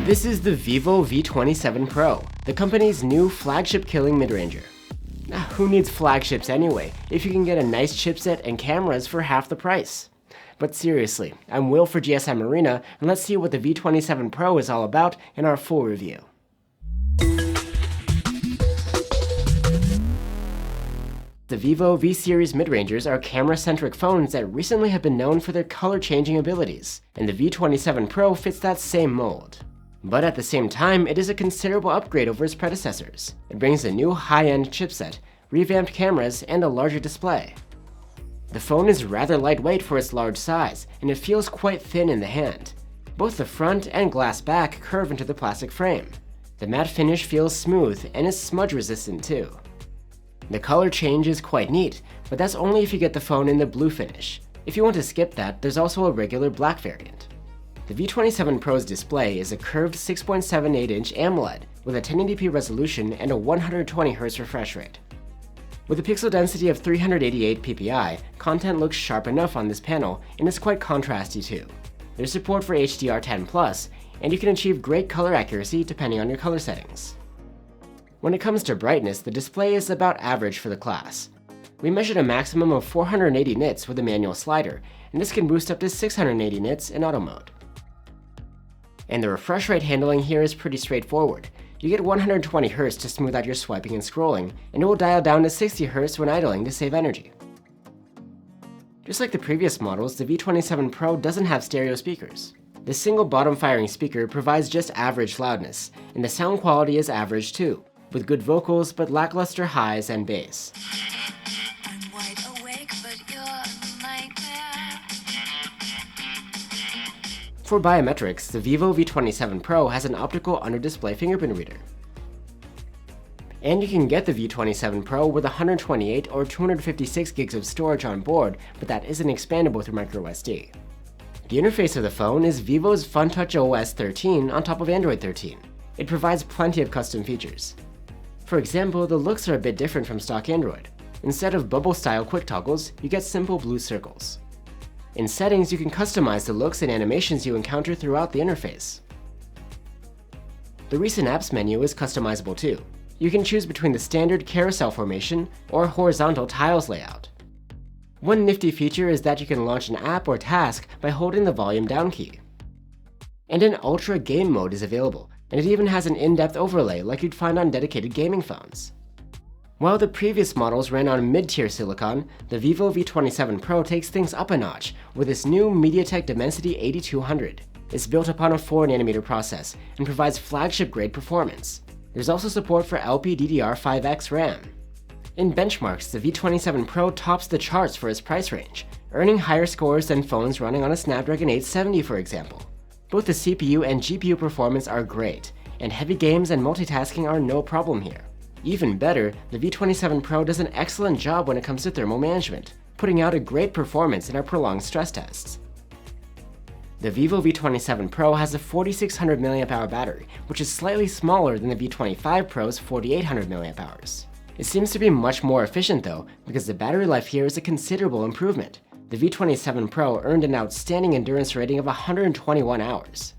This is the Vivo V27 Pro, the company's new flagship-killing mid-ranger. Who needs flagships anyway, if you can get a nice chipset and cameras for half the price? But seriously, I'm Will for GSM Arena, and let's see what the V27 Pro is all about in our full review. The Vivo V-series mid-rangers are camera-centric phones that recently have been known for their color-changing abilities, and the V27 Pro fits that same mold. But at the same time, it is a considerable upgrade over its predecessors. It brings a new high-end chipset, revamped cameras, and a larger display. The phone is rather lightweight for its large size, and it feels quite thin in the hand. Both the front and glass back curve into the plastic frame. The matte finish feels smooth and is smudge-resistant too. The color change is quite neat, but that's only if you get the phone in the blue finish. If you want to skip that, there's also a regular black variant. The V27 Pro's display is a curved 6.78-inch AMOLED with a 1080p resolution and a 120Hz refresh rate. With a pixel density of 388 ppi, content looks sharp enough on this panel and is quite contrasty too. There's support for HDR10+, and you can achieve great color accuracy depending on your color settings. When it comes to brightness, the display is about average for the class. We measured a maximum of 480 nits with a manual slider, and this can boost up to 680 nits in auto mode. And the refresh rate handling here is pretty straightforward. You get 120Hz to smooth out your swiping and scrolling, and it will dial down to 60Hz when idling to save energy. Just like the previous models, the V27 Pro doesn't have stereo speakers. The single bottom-firing speaker provides just average loudness, and the sound quality is average too, with good vocals but lackluster highs and bass. I'm wide awake, but you're a nightmare. For biometrics, the Vivo V27 Pro has an optical under-display fingerprint reader. And you can get the V27 Pro with 128 or 256 gigs of storage on board, but that isn't expandable through microSD. The interface of the phone is Vivo's FunTouch OS 13 on top of Android 13. It provides plenty of custom features. For example, the looks are a bit different from stock Android. Instead of bubble-style quick toggles, you get simple blue circles. In settings, you can customize the looks and animations you encounter throughout the interface. The recent apps menu is customizable too. You can choose between the standard carousel formation or horizontal tiles layout. One nifty feature is that you can launch an app or task by holding the volume down key. And an ultra game mode is available, and it even has an in-depth overlay like you'd find on dedicated gaming phones. While the previous models ran on mid-tier silicon, the Vivo V27 Pro takes things up a notch with this new MediaTek Dimensity 8200. It's built upon a 4nm process and provides flagship-grade performance. There's also support for LPDDR5X RAM. In benchmarks, the V27 Pro tops the charts for its price range, earning higher scores than phones running on a Snapdragon 870, for example. Both the CPU and GPU performance are great, and heavy games and multitasking are no problem here. Even better, the V27 Pro does an excellent job when it comes to thermal management, putting out a great performance in our prolonged stress tests. The Vivo V27 Pro has a 4600 mAh battery, which is slightly smaller than the V25 Pro's 4800 mAh. It seems to be much more efficient though, because the battery life here is a considerable improvement. The V27 Pro earned an outstanding endurance rating of 121 hours.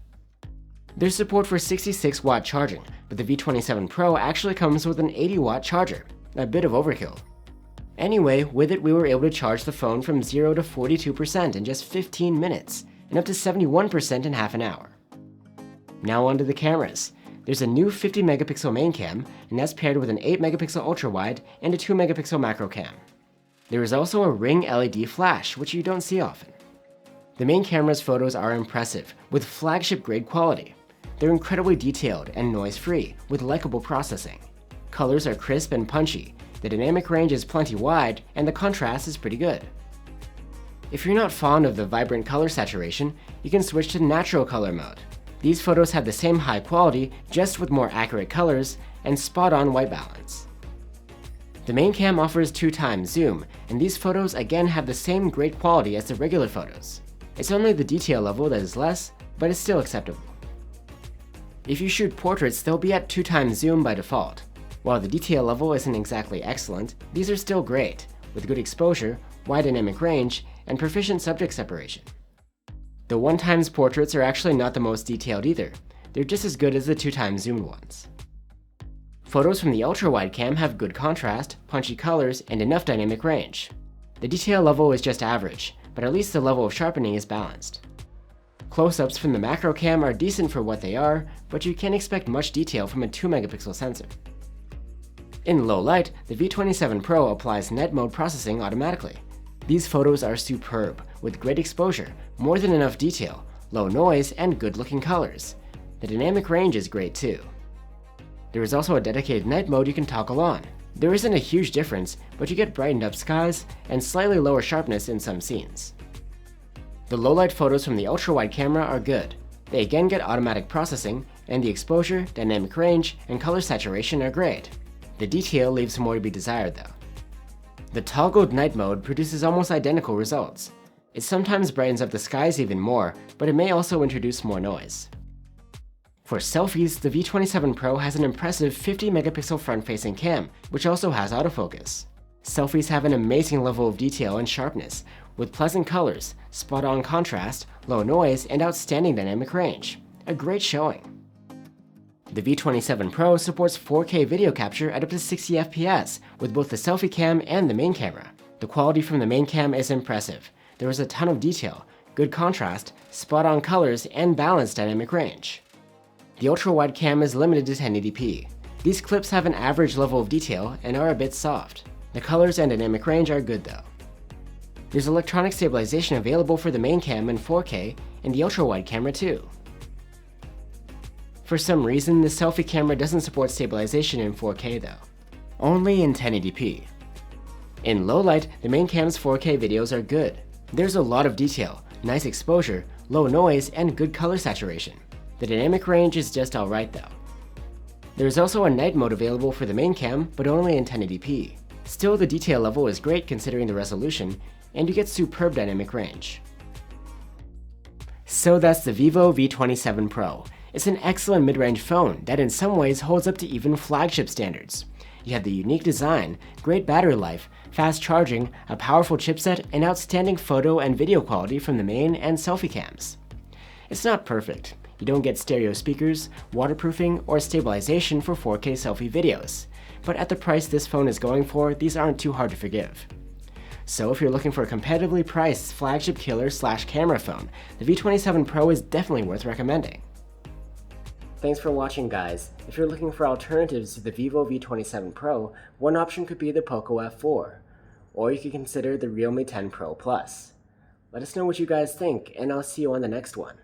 There's support for 66-watt charging, but the V27 Pro actually comes with an 80-watt charger, a bit of overkill. Anyway, with it we were able to charge the phone from 0 to 42% in just 15 minutes, and up to 71% in half an hour. Now onto the cameras. There's a new 50-megapixel main cam, and that's paired with an 8-megapixel ultra-wide and a 2-megapixel macro cam. There is also a ring LED flash, which you don't see often. The main camera's photos are impressive, with flagship-grade quality. They're incredibly detailed and noise-free, with likable processing. Colors are crisp and punchy, the dynamic range is plenty wide, and the contrast is pretty good. If you're not fond of the vibrant color saturation, you can switch to natural color mode. These photos have the same high quality, just with more accurate colors and spot-on white balance. The main cam offers 2x zoom, and these photos again have the same great quality as the regular photos. It's only the detail level that is less, but it's still acceptable. If you shoot portraits, they'll be at 2x zoom by default. While the detail level isn't exactly excellent, these are still great, with good exposure, wide dynamic range, and proficient subject separation. The 1x portraits are actually not the most detailed either. they're just as good as the 2x zoomed ones. Photos from the ultra-wide cam have good contrast, punchy colors, and enough dynamic range. The detail level is just average, but at least the level of sharpening is balanced. Close-ups from the macro cam are decent for what they are, but you can't expect much detail from a 2-megapixel sensor. In low light, the V27 Pro applies night mode processing automatically. These photos are superb, with great exposure, more than enough detail, low noise, and good-looking colors. The dynamic range is great too. There is also a dedicated night mode you can toggle on. There isn't a huge difference, but you get brightened up skies and slightly lower sharpness in some scenes. The low-light photos from the ultra-wide camera are good. They again get automatic processing, and the exposure, dynamic range, and color saturation are great. The detail leaves more to be desired though. The toggled night mode produces almost identical results. It sometimes brightens up the skies even more, but it may also introduce more noise. For selfies, the V27 Pro has an impressive 50-megapixel front-facing cam, which also has autofocus. Selfies have an amazing level of detail and sharpness, with pleasant colors, spot-on contrast, low noise, and outstanding dynamic range. A great showing. The V27 Pro supports 4K video capture at up to 60 FPS with both the selfie cam and the main camera. The quality from the main cam is impressive. There is a ton of detail, good contrast, spot-on colors, and balanced dynamic range. The ultra-wide cam is limited to 1080p. These clips have an average level of detail and are a bit soft. The colors and dynamic range are good though. There's electronic stabilization available for the main cam in 4K and the ultra-wide camera too. For some reason, the selfie camera doesn't support stabilization in 4K though, only in 1080p. In low light, the main cam's 4K videos are good. There's a lot of detail, nice exposure, low noise, and good color saturation. The dynamic range is just alright though. There is also a night mode available for the main cam, but only in 1080p. Still, the detail level is great considering the resolution, and you get superb dynamic range. So that's the Vivo V27 Pro. It's an excellent mid-range phone that in some ways holds up to even flagship standards. You have the unique design, great battery life, fast charging, a powerful chipset, and outstanding photo and video quality from the main and selfie cams. It's not perfect. You don't get stereo speakers, waterproofing, or stabilization for 4K selfie videos. But at the price this phone is going for, these aren't too hard to forgive. So if you're looking for a competitively priced flagship killer/camera phone, the V27 Pro is definitely worth recommending. Thanks for watching guys. If you're looking for alternatives to the Vivo V27 Pro, one option could be the Poco F4, or you could consider the Realme 10 Pro Plus. Let us know what you guys think, and I'll see you on the next one.